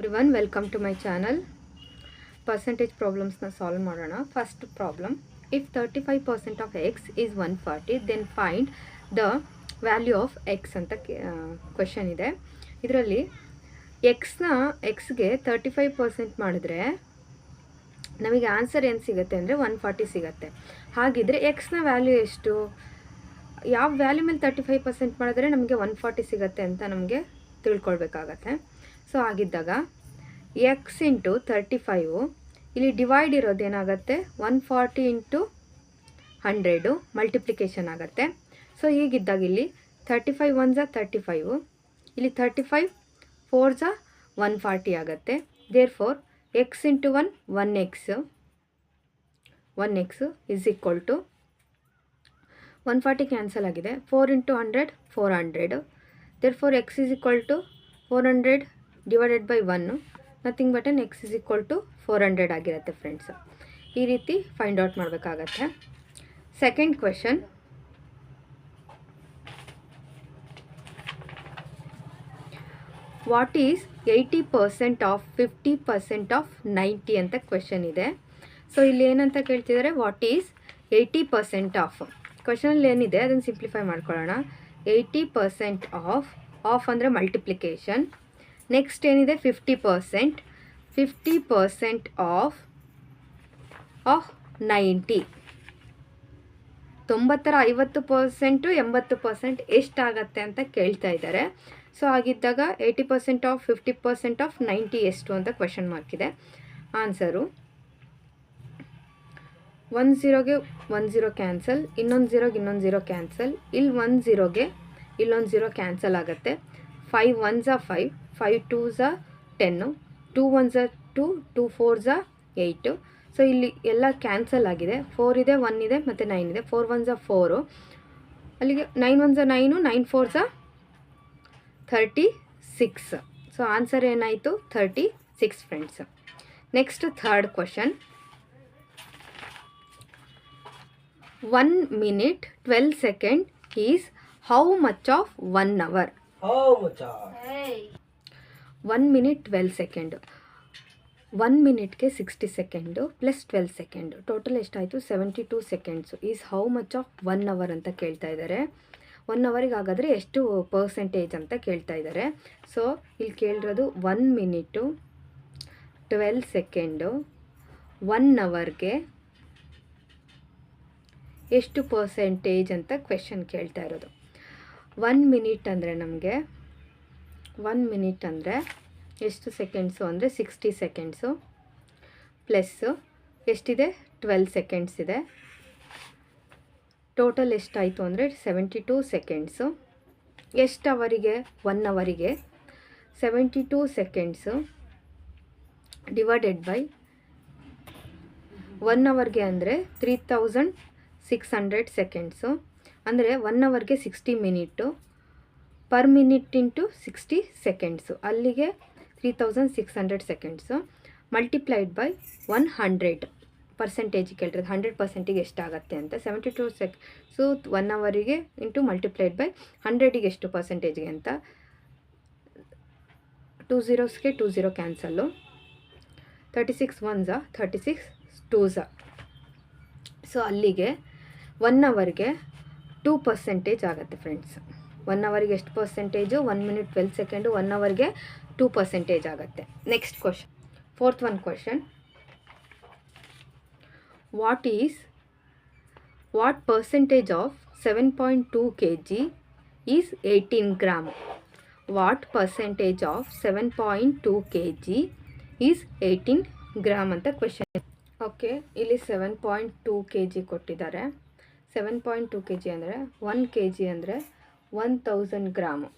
Everyone, welcome to my channel. Percentage problems na solve ಮಾಡೋಣ. First problem, if 35% of x is 140, then find the value of x ಅಂತ question ಇದೆ. ಇದರಲ್ಲಿ xಗೆ 35% ಮಾಡಿದ್ರೆ ನಮಗೆ answer ಏನು ಸಿಗುತ್ತೆ ಅಂದರೆ 140 ಸಿಗುತ್ತೆ. ಹಾಗಿದ್ರೆ ಎಕ್ಸ್ನ ವ್ಯಾಲ್ಯೂ ಎಷ್ಟು, ಯಾವ ವ್ಯಾಲ್ಯೂ ಮೇಲೆ 35% ಮಾಡಿದ್ರೆ ನಮಗೆ 140 ಸಿಗುತ್ತೆ ಅಂತ ನಮಗೆ ತಿಳ್ಕೊಳ್ಬೇಕಾಗತ್ತೆ. ಸೊ ಆಗಿದ್ದಾಗ ಎಕ್ಸ್ ಇಂಟು 35 ಇಲ್ಲಿ ಡಿವೈಡ್ ಇರೋದೇನಾಗುತ್ತೆ 140 ಇಂಟು 100 ಮಲ್ಟಿಪ್ಲಿಕೇಶನ್ ಆಗುತ್ತೆ. ಸೊ ಹೀಗಿದ್ದಾಗ ಇಲ್ಲಿ 35 1 35, ಇಲ್ಲಿ 35 4 140 ಆಗುತ್ತೆ. Therefore x into 1x is equal to 140 cancel ಆಗಿದೆ. 4 into 100 400. Therefore x is equal to 400 divided by 1, nothing but n x is equal to 400 ಆಗಿರುತ್ತೆ friends. ಈ ರೀತಿ ಫೈಂಡ್ ಔಟ್ ಮಾಡಬೇಕಾಗತ್ತೆ. Second question, what is 80% of 50% of 90 ಅಂತ question ಇದೆ. So ಇಲ್ಲಿ ಏನಂತ ಕೇಳ್ತಿದ್ದಾರೆ, ವಾಟ್ ಈಸ್ 80% ಆಫ್. ಕ್ವೆಶನಲ್ಲಿ ಏನಿದೆ ಅದನ್ನು ಸಿಂಪ್ಲಿಫೈ ಮಾಡ್ಕೊಳ್ಳೋಣ. 80% ಆಫ್ ಅಂದರೆ ಮಲ್ಟಿಪ್ಲಿಕೇಶನ್. ನೆಕ್ಸ್ಟ್ ಏನಿದೆ 50% ಆಫ್ 90. 90ರ 50% 80% ಎಷ್ಟಾಗತ್ತೆ ಅಂತ ಕೇಳ್ತಾ ಇದ್ದಾರೆ. ಸೊ ಆಗಿದ್ದಾಗ 80% ಆಫ್ 50% ಆಫ್ 90 ಎಷ್ಟು ಅಂತ ಕ್ವೆಶನ್ ಮಾರ್ಕ್ ಇದೆ. ಆನ್ಸರು 1 0ಗೆ 1 0 ಕ್ಯಾನ್ಸಲ್, ಇನ್ನೊಂದು 0ಗೆ ಇನ್ನೊಂದು 0 ಕ್ಯಾನ್ಸಲ್, ಇಲ್ಲಿ 1 0ಗೆ ಇಲ್ಲೊಂದು 0 ಕ್ಯಾನ್ಸಲ್ ಆಗುತ್ತೆ. 5 1 5, 5 2 10, 2 1 2, 2 4 8. ಸೊ ಇಲ್ಲಿ ಎಲ್ಲ ಕ್ಯಾನ್ಸಲ್ ಆಗಿದೆ. 4 ಇದೆ, 1 ಇದೆ ಮತ್ತು 9 ಇದೆ. 4 1 4, ಅಲ್ಲಿಗೆ 9 1 9, 9 4 36. ಸೊ ಆನ್ಸರ್ ಏನಾಯಿತು 36 friends. Next third question, 1 minute 12 seconds is how much of 1 hour? How much of? 1 minute 12 seconds. 1 ಮಿನಿಟ್ಗೆ 60 ಸೆಕೆಂಡು ಪ್ಲಸ್ 12 ಸೆಕೆಂಡು, ಟೋಟಲ್ ಎಷ್ಟಾಯಿತು 72 seconds. Is how much of 1 hour ಅಂತ ಕೇಳ್ತಾ ಇದ್ದಾರೆ. 1 ಅವರಿಗೆ ಹಾಗಾದರೆ ಎಷ್ಟು ಪರ್ಸೆಂಟೇಜ್ ಅಂತ ಕೇಳ್ತಾ ಇದ್ದಾರೆ. ಸೊ ಇಲ್ಲಿ ಕೇಳಿರೋದು 1 ಮಿನಿಟು 12 ಸೆಕೆಂಡು 1 ಅವರ್ಗೆ ಎಷ್ಟು ಪರ್ಸೆಂಟೇಜ್ ಅಂತ ಕ್ವೆಶನ್ ಕೇಳ್ತಾ ಇರೋದು. 1 ಮಿನಿಟ್ ಅಂದರೆ ನಮಗೆ 1 ಮಿನಿಟ್ ಅಂದರೆ ಎಷ್ಟು ಸೆಕೆಂಡ್ಸು ಅಂದರೆ 60 ಸೆಕೆಂಡ್ಸು ಪ್ಲಸ್ಸು ಎಷ್ಟಿದೆ 12 ಸೆಕೆಂಡ್ಸ್ ಇದೆ. ಟೋಟಲ್ ಎಷ್ಟಾಯಿತು ಅಂದರೆ 72 ಸೆಕೆಂಡ್ಸು. ಎಷ್ಟು ಅವರಿಗೆ 1 ಅವರಿಗೆ 72 ಸೆಕೆಂಡ್ಸು ಡಿವೈಡೆಡ್ ಬೈ 1 ಅವರ್ಗೆ ಅಂದರೆ 3600 ಸೆಕೆಂಡ್ಸು, ಅಂದರೆ 1 ಅವರ್ಗೆ 60 minute, per minute into 60 seconds, ಅಲ್ಲಿಗೆ 3600 ಸೆಕೆಂಡ್ಸು ಮಲ್ಟಿಪ್ಲೈಡ್ ಬೈ 100 ಪರ್ಸೆಂಟೇಜ್ ಕೇಳಿರೋದು. 100%ಗೆ ಎಷ್ಟಾಗತ್ತೆ ಅಂತ 72 ಸೆಕೆಂಡ್ಸು 1 ಅವರಿಗೆ ಇಂಟು ಮಲ್ಟಿಪ್ಲೈಡ್ ಬೈ 100ಗೆ ಎಷ್ಟು ಪರ್ಸೆಂಟೇಜ್ಗೆ ಅಂತ 2 zeros 2 0 ಕ್ಯಾನ್ಸಲ್ಲು, 36 1 36 2. ಸೊ ಅಲ್ಲಿಗೆ 1 ಅವರ್ಗೆ 2% ಆಗುತ್ತೆ ಫ್ರೆಂಡ್ಸ್. 1 ಅವರಿಗೆ ಎಷ್ಟು ಪರ್ಸೆಂಟೇಜು 1 minute 12 ಸೆಕೆಂಡು 1 ಅವರ್ಗೆ 2% ಆಗುತ್ತೆ. Next question, fourth one question, what percentage of 7.2 kg is 18 gram? What percentage of 7.2 kg is 18 gram ಅಂತ ಕ್ವೆಶನ್. ಓಕೆ, ಇಲ್ಲಿ 7.2 kg ಕೊಟ್ಟಿದ್ದಾರೆ. 7.2 kg ಅಂದರೆ 1 kg ಅಂದರೆ 1000 ಗ್ರಾಮು.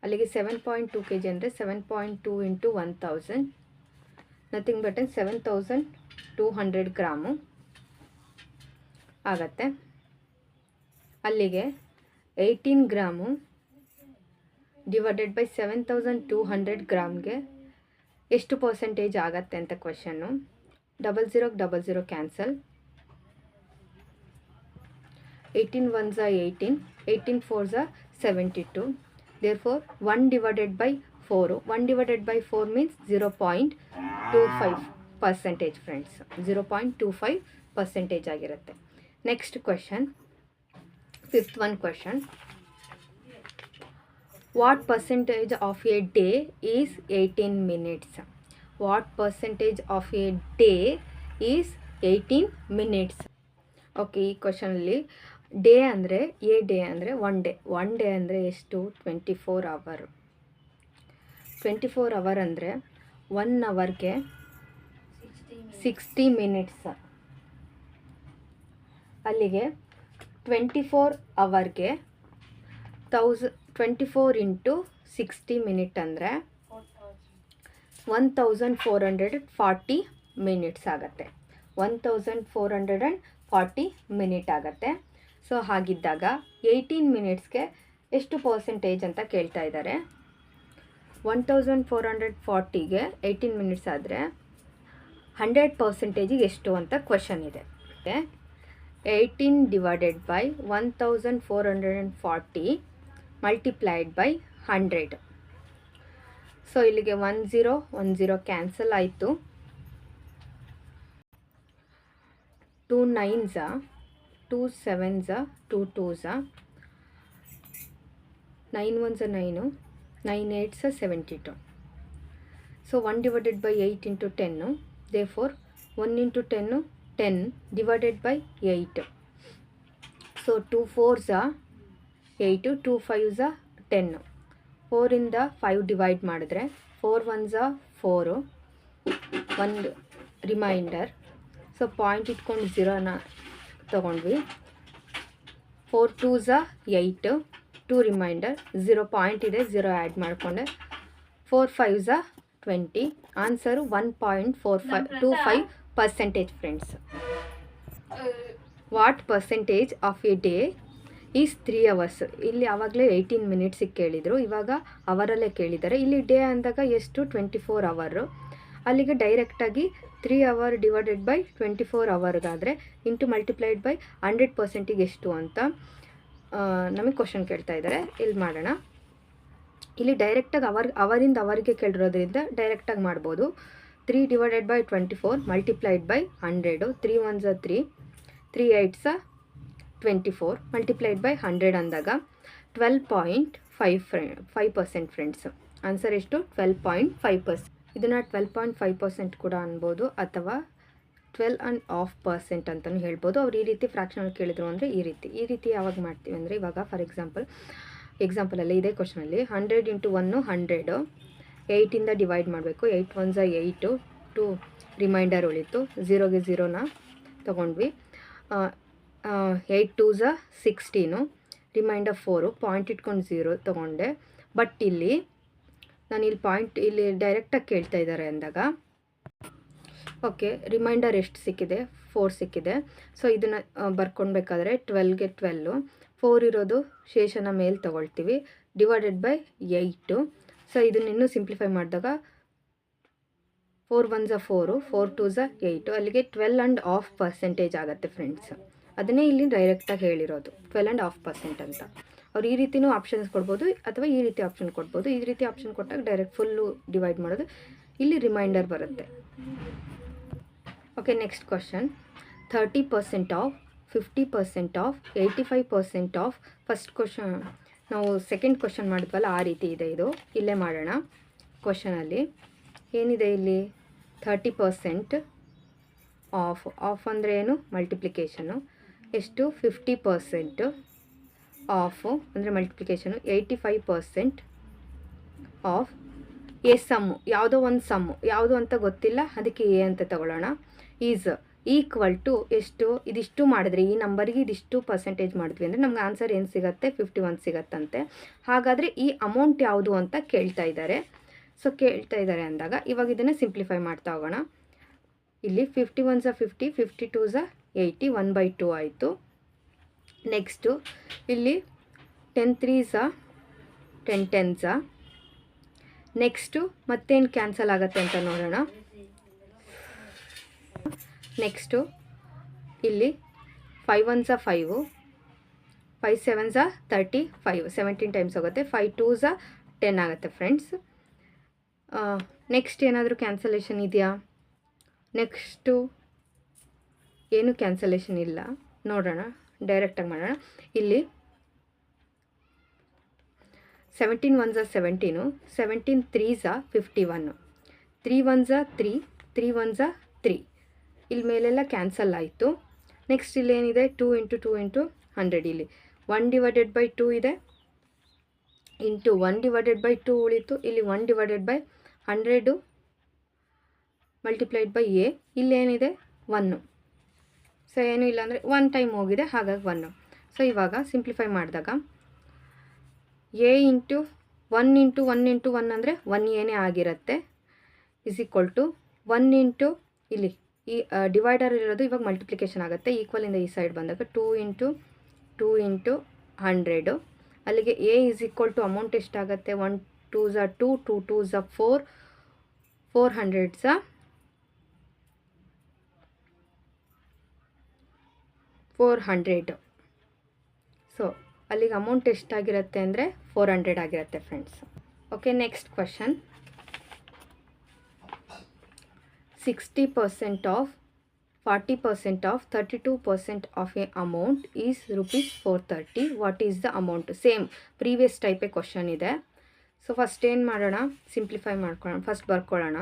ಅಲ್ಲಿಗೆ 7.2 kg ಅಂದರೆ 7.2 ಇಂಟು 1000, ನಥಿಂಗ್ ಬಟ್ 7200 ಗ್ರಾಮು ಆಗತ್ತೆ. ಅಲ್ಲಿಗೆ 18 ಗ್ರಾಮು ಡಿವೈಡೆಡ್ ಬೈ 7200 ಗ್ರಾಮ್ಗೆ ಎಷ್ಟು ಪರ್ಸೆಂಟೇಜ್ ಆಗತ್ತೆ ಅಂತ question. 00 00 cancel, 18 1 18, 18 4 72. Therefore 1 divided by 4. 1 divided by 4 means 0.25% friends. 0.25% ಆಗಿರುತ್ತೆ. Next question, fifth one question. What percentage of A day is 18 minutes? What percentage of A day is 18 minutes? Okay, ಈ ಕ್ವೆಶನಲ್ಲಿ day ಅಂದರೆ day ಅಂದರೆ one day ಅಂದರೆ ಎಷ್ಟು? 24 hour. 24 hour ಅಂದರೆ 1 ಅವರ್ಗೆ 60 minutes. ಅಲ್ಲಿಗೆ 24 ಅವರ್ಗೆ 24 ಇಂಟು 60 ಮಿನಿಟ್ ಅಂದರೆ 1440 ಮಿನಿಟ್ಸ್ ಆಗುತ್ತೆ. 1440 ಮಿನಿಟ್ ಆಗುತ್ತೆ. ಸೊ ಹಾಗಿದ್ದಾಗ 18 ಮಿನಿಟ್ಸ್ಗೆ ಎಷ್ಟು ಪರ್ಸೆಂಟೇಜ್ ಅಂತ ಕೇಳ್ತಾ ಇದ್ದಾರೆ. 1440ಗೆ 18 ಮಿನಿಟ್ಸ್ ಆದರೆ 100% ಎಷ್ಟು ಅಂತ ಕ್ವೆಶನ್ ಇದೆ. 18 divided by 1440 multiplied by 100. So ಇಲ್ಲಿಗೆ 10 ಕ್ಯಾನ್ಸಲ್ ಆಯಿತು. 2 9s, 2 7s, 2 2s, 9 1s 9, 9 8s 72. So 1 divided by 8 into 10. Therefore 1 into 10, 10 divided by 8. So 2 4s 8, 2 5s 10. 4 ಇಂದ 5 ಡಿವೈಡ್ ಮಾಡಿದ್ರೆ 4 1s 4, 1 ರಿಮೈಂಡರ್. ಸೊ ಪಾಯಿಂಟ್ ಇಟ್ಕೊಂಡು 0ನ ತೊಗೊಂಡ್ವಿ. 4 2s 8, 2 ರಿಮೈಂಡರ್, 0 ಪಾಯಿಂಟ್ ಇದೆ, 0 add ಮಾಡಿಕೊಂಡೆ. 4 5s 20. Answer 1.25% friends. What percentage of A day is 3 hours? ಇಲ್ಲಿ ಆವಾಗಲೇ 18 ಮಿನಿಟ್ಸಿಗೆ ಕೇಳಿದರು, ಇವಾಗ ಅವರಲ್ಲೇ ಕೇಳಿದ್ದಾರೆ. ಇಲ್ಲಿ ಡೇ ಅಂದಾಗ ಎಷ್ಟು? 24 ಅವರು. ಅಲ್ಲಿಗೆ ಡೈರೆಕ್ಟಾಗಿ 3 hour ಡಿವೈಡೆಡ್ ಬೈ 24 ಅವರ್ಗಾದರೆ ಇಂಟು ಮಲ್ಟಿಪ್ಲೈಡ್ ಬೈ 100% ಎಷ್ಟು ಅಂತ ನಮಗೆ ಕ್ವಶನ್ ಕೇಳ್ತಾ ಇದ್ದಾರೆ. ಇಲ್ಲಿ ಮಾಡೋಣ. ಇಲ್ಲಿ ಡೈರೆಕ್ಟಾಗಿ ಅವರಿಂದ ಅವರಿಗೆ ಕೇಳಿರೋದ್ರಿಂದ ಡೈರೆಕ್ಟಾಗಿ ಮಾಡ್ಬೋದು. 3 divided by 24 multiplied by 100. 3 1s 3, 3 8s 24 multiplied by 100 ಅಂದಾಗ 12.5% ಫ್ರೆಂಡ್ಸ್. ಆನ್ಸರ್ ಎಷ್ಟು? 12.5%. ಇದನ್ನು 12.5% ಕೂಡ ಅನ್ಬೋದು, ಅಥವಾ 12.5% ಅಂತಲೂ ಹೇಳ್ಬೋದು. ಅವ್ರು ಈ ರೀತಿ ಫ್ರ್ಯಾಕ್ಷನಲ್ಲಿ ಕೇಳಿದ್ರು ಅಂದರೆ ಈ ರೀತಿ ಯಾವಾಗ ಮಾಡ್ತೀವಿ ಅಂದರೆ, ಇವಾಗ ಫಾರ್ ಎಕ್ಸಾಂಪಲಲ್ಲಿ ಇದೇ ಕ್ವಶನಲ್ಲಿ 100 into 1 100, 8ಇಂದ ಡಿವೈಡ್ ಮಾಡಬೇಕು. 8 1s 8, 2 ರಿಮೈಂಡರ್ ಉಳಿತು, 0ಗೆ 0ನ ತೊಗೊಂಡ್ವಿ. 8 2s 16, ರಿಮೈಂಡರ್ 4, ಪಾಯಿಂಟ್ ಇಟ್ಕೊಂಡು 0 ತೊಗೊಂಡೆ. ಬಟ್ ಇಲ್ಲಿ ಡೈರೆಕ್ಟಾಗಿ ಕೇಳ್ತಾ ಇದ್ದಾರೆ ಅಂದಾಗ, ಓಕೆ, ರಿಮೈಂಡರ್ ಎಷ್ಟು ಸಿಕ್ಕಿದೆ? 4 ಸಿಕ್ಕಿದೆ. ಸೊ ಇದನ್ನು ಬರ್ಕೊಳ್ಬೇಕಾದ್ರೆ 12ಗೆ 12, 4 ಇರೋದು ಶೇಷನ ಮೇಲೆ ತೊಗೊಳ್ತೀವಿ, ಡಿವೈಡೆಡ್ ಬೈ 8. ಸೊ ಇದನ್ನಿನ್ನೂ ಸಿಂಪ್ಲಿಫೈ ಮಾಡಿದಾಗ 4 1s 4, 4 2s 8, ಅಲ್ಲಿಗೆ 12.5% ಆಗುತ್ತೆ ಫ್ರೆಂಡ್ಸ್. ಅದನ್ನೇ ಇಲ್ಲಿ ಡೈರೆಕ್ಟಾಗಿ ಹೇಳಿರೋದು 12.5% ಅಂತ. ಅವ್ರು ಈ ರೀತಿಯೂ ಆಪ್ಷನ್ಸ್ ಕೊಡ್ಬೋದು, ಅಥವಾ ಈ ರೀತಿ ಆಪ್ಷನ್ ಕೊಡ್ಬೋದು. ಈ ರೀತಿ ಆಪ್ಷನ್ ಕೊಟ್ಟಾಗ ಡೈರೆಕ್ಟ್ ಫುಲ್ಲು ಡಿವೈಡ್ ಮಾಡೋದು, ಇಲ್ಲಿ ರಿಮೈಂಡರ್ ಬರುತ್ತೆ. Okay, next question. 30% of, 50% of, 85% of. First question ನಾವು ಸೆಕೆಂಡ್ ಕ್ವಶನ್ ಮಾಡಿದ್ವಲ್ಲ, ಆ ರೀತಿ ಇದೆ ಇದು. ಇಲ್ಲೇ ಮಾಡೋಣ. ಕ್ವಶನಲ್ಲಿ ಏನಿದೆ ಇಲ್ಲಿ? 30% ಆಫ್ ಅಂದರೆ ಏನು? ಮಲ್ಟಿಪ್ಲಿಕೇಶನು. ಎಷ್ಟು? 50% ಆಫು ಅಂದರೆ ಮಲ್ಟಿಪ್ಲಿಕೇಶನು. 85% ಆಫ್ ಎ ಸಮ್ಮು, ಯಾವುದೋ ಒಂದು ಸಮ್ಮು, ಯಾವುದು ಅಂತ ಗೊತ್ತಿಲ್ಲ, ಅದಕ್ಕೆ ಎ ಅಂತ ತಗೊಳ್ಳೋಣ. ಈಸ್ ಈಕ್ವಲ್ ಟು ಎಷ್ಟು? ಇದಿಷ್ಟು ಮಾಡಿದ್ರೆ, ಈ ನಂಬರ್ಗೆ ಇದಿಷ್ಟು ಪರ್ಸೆಂಟೇಜ್ ಮಾಡಿದ್ವಿ ಅಂದರೆ ನಮ್ಗೆ ಆನ್ಸರ್ ಏನು ಸಿಗುತ್ತೆ? 51 ಸಿಗತ್ತಂತೆ. ಹಾಗಾದರೆ ಈ ಅಮೌಂಟ್ ಯಾವುದು ಅಂತ ಕೇಳ್ತಾ ಇದ್ದಾರೆ. ಸೊ ಕೇಳ್ತಾ ಇದ್ದಾರೆ ಅಂದಾಗ ಇವಾಗ ಇದನ್ನು ಸಿಂಪ್ಲಿಫೈ ಮಾಡ್ತಾ ಹೋಗೋಣ. ಇಲ್ಲಿ 51s 50, 52s 80, 1/2 ಆಯಿತು. ನೆಕ್ಸ್ಟು ಇಲ್ಲಿ 10 3s 10 10s. ನೆಕ್ಸ್ಟು ಮತ್ತೇನು ಕ್ಯಾನ್ಸಲ್ ಆಗುತ್ತೆ ಅಂತ ನೋಡೋಣ. ನೆಕ್ಸ್ಟು ಇಲ್ಲಿ 5 1s 5, 5 7s 35, 17 ಟೈಮ್ಸ್ ಹೋಗುತ್ತೆ. 5 2s 10 ಆಗುತ್ತೆ ಫ್ರೆಂಡ್ಸ್. ನೆಕ್ಸ್ಟ್ ಏನಾದರೂ ಕ್ಯಾನ್ಸಲೇಷನ್ ಇದೆಯಾ? ನೆಕ್ಸ್ಟು ಏನು ಕ್ಯಾನ್ಸಲೇಷನ್ ಇಲ್ಲ. ನೋಡೋಣ, ಡೈರೆಕ್ಟಾಗಿ ಮಾಡೋಣ. ಇಲ್ಲಿ 17 1 17, 17 3 51, 3 1 3, 3 1 3. ಇಲ್ಲಿ ಮೇಲೆಲ್ಲ ಕ್ಯಾನ್ಸಲ್ ಆಯಿತು. ನೆಕ್ಸ್ಟ್ ಇಲ್ಲಿ ಏನಿದೆ 2 × 2 × 100. ಇಲ್ಲಿ 1/2 ಇದೆ, ಇಂಟು 1/2 ಉಳಿತು. ಇಲ್ಲಿ 1/100 ಮಲ್ಟಿಪ್ಲೈಡ್ ಬೈ ಎ. ಇಲ್ಲೇನಿದೆ 1. ಸೊ ಏನೂ ಇಲ್ಲ ಅಂದರೆ 1 ಟೈಮ್ ಹೋಗಿದೆ, ಹಾಗಾಗಿ 1. ಸೊ ಇವಾಗ ಸಿಂಪ್ಲಿಫೈ ಮಾಡಿದಾಗ ಎ ಇಂಟು 1 × 1 × 1 ಅಂದರೆ 1 ಏನೇ ಆಗಿರುತ್ತೆ, ಇಸ್ ಈಕ್ವಲ್ ಟು 1 ಇಂಟು ಇಲ್ಲಿ ಈ ಡಿವೈಡರ್ ಇರೋದು ಇವಾಗ ಮಲ್ಟಿಪ್ಲಿಕೇಶನ್ ಆಗುತ್ತೆ. ಈಕ್ವಲಿಂದ ಈ ಸೈಡ್ ಬಂದಾಗ 2 × 2 × 100. ಅಲ್ಲಿಗೆ a is equal to amount ಎಷ್ಟಾಗುತ್ತೆ? 1 2 2, 2 2 4, 400 400. ಸೊ ಅಲ್ಲಿಗೆ ಅಮೌಂಟ್ ಎಷ್ಟಾಗಿರುತ್ತೆ ಅಂದರೆ 400 ಆಗಿರುತ್ತೆ friends. Okay, next question. 60% of 40% of 32% of a amount is ₹430. What is the amount? Same previous ಟೈಪೇ ಕ್ವಶನ್ ಇದೆ. ಸೊ ಫಸ್ಟ್ ಏನು ಮಾಡೋಣ, ಸಿಂಪ್ಲಿಫೈ ಮಾಡ್ಕೊಳ್ಳೋಣ. ಫಸ್ಟ್ ಬರ್ಕೊಳ್ಳೋಣ.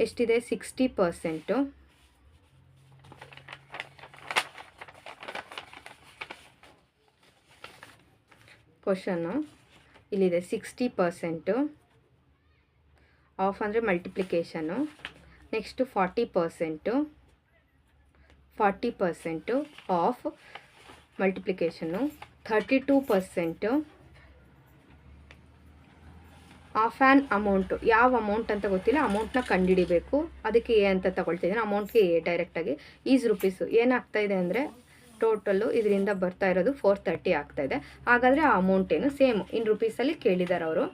ಎಷ್ಟಿದೆ? 60%. ಕ್ವಶನ್ನು ಇಲ್ಲಿದೆ 60%. ಆಫ್ ಅಂದರೆ multiplication. Next 40%, 40% of multiplication. 32% of an amount. ಯಾವ ಅಮೌಂಟ್ ಅಂತ ಗೊತ್ತಿಲ್ಲ, ಅಮೌಂಟ್ನ ಕಂಡುಹಿಡಿಬೇಕು. ಅದಕ್ಕೆ ಎ ಅಂತ ತಗೊಳ್ತಿದ್ದೀನಿ. ಅಮೌಂಟ್ಗೆ ಎ ಡೈರೆಕ್ಟಾಗಿ. ಈಸ್ ರುಪೀಸು ಏನಾಗ್ತಾಯಿದೆ ಅಂದರೆ ಟೋಟಲ್ಲು ಇದರಿಂದ ಬರ್ತಾ ಇರೋದು 430 ಆಗ್ತಾಯಿದೆ. ಹಾಗಾದರೆ ಆ ಅಮೌಂಟ್ ಏನು? ಸೇಮ್ ಇನ್ ರುಪೀಸಲ್ಲಿ ಕೇಳಿದ್ದಾರೆ ಅವರು.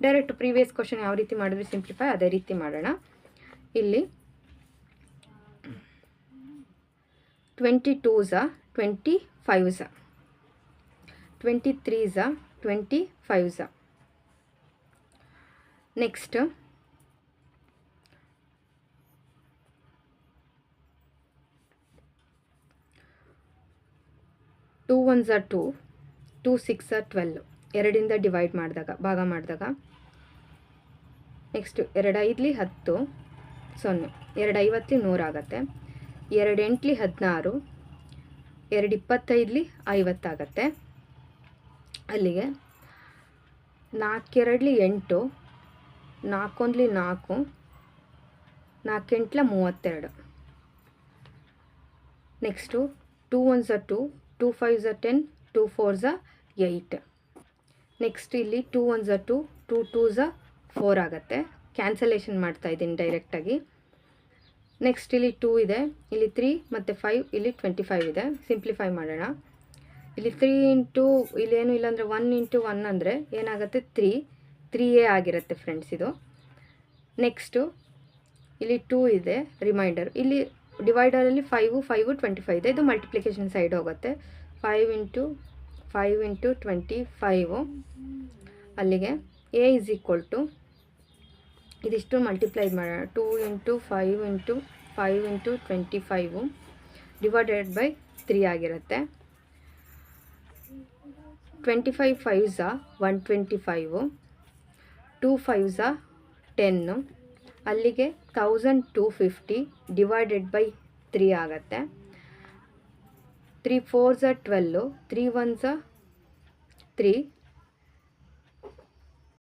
ಡೈರೆಕ್ಟ್ ಪ್ರೀವಿಯಸ್ ಕ್ವಶನ್ ಯಾವ ರೀತಿ ಮಾಡಿದ್ವಿ ಸಿಂಪ್ಲಿಫೈ, ಅದೇ ರೀತಿ ಮಾಡೋಣ. ಇಲ್ಲಿ 22 25, 23 25. ನೆಕ್ಸ್ಟ್ 2 1 2, 2 6 12. 2ರಿಂದ ಡಿವೈಡ್ ಮಾಡಿದಾಗ, ಭಾಗ ಮಾಡಿದಾಗ. ನೆಕ್ಸ್ಟು 2 5 10, 0. 2 5 100 ಆಗುತ್ತೆ. 2 8 16, 2 25 50 ಆಗುತ್ತೆ. ಅಲ್ಲಿಗೆ 4 2 8, 4 1 4, 4 8 32. ನೆಕ್ಸ್ಟು 2 1 2, 2 5 10, 2 4 8. ನೆಕ್ಸ್ಟ್ ಇಲ್ಲಿ 2 1 2, 2 2 4 ಆಗುತ್ತೆ. ಕ್ಯಾನ್ಸಲೇಷನ್ ಮಾಡ್ತಾ ಇದ್ದೀನಿ ಡೈರೆಕ್ಟಾಗಿ. ನೆಕ್ಸ್ಟ್ ಇಲ್ಲಿ 2 ಇದೆ, ಇಲ್ಲಿ 3 ಮತ್ತು 5, ಇಲ್ಲಿ 25 ಇದೆ. ಸಿಂಪ್ಲಿಫೈ ಮಾಡೋಣ. ಇಲ್ಲಿ 3 ಇಂಟು ಇಲ್ಲೇನು ಇಲ್ಲ ಅಂದರೆ 1 × 1 ಅಂದರೆ ಏನಾಗುತ್ತೆ? 3a ಆಗಿರುತ್ತೆ ಫ್ರೆಂಡ್ಸ್ ಇದು. ನೆಕ್ಸ್ಟು ಇಲ್ಲಿ 2 ಇದೆ ರಿಮೈಂಡರ್. ಇಲ್ಲಿ ಡಿವೈಡರಲ್ಲಿ 5 5 25 ಇದೆ. ಇದು ಮಲ್ಟಿಪ್ಲಿಕೇಶನ್ ಸೈಡ್ ಹೋಗುತ್ತೆ. 5 × 5 × 25. ಅಲ್ಲಿಗೆ ಎ ಇಸ್ ಈಕ್ವಲ್ ಟು ಇದಿಷ್ಟು ಮಲ್ಟಿಪ್ಲೈ ಮಾಡೋಣ. 2 × 5 × 5 × 25 ಡಿವೈಡೆಡ್ ಬೈ 3 ಆಗಿರುತ್ತೆ. 25 5s 125, 2 5s 10. ಅಲ್ಲಿಗೆ 1250 ಡಿವೈಡೆಡ್ ಬೈ 3 ಆಗುತ್ತೆ. 3 4s 12, 3 1s 3,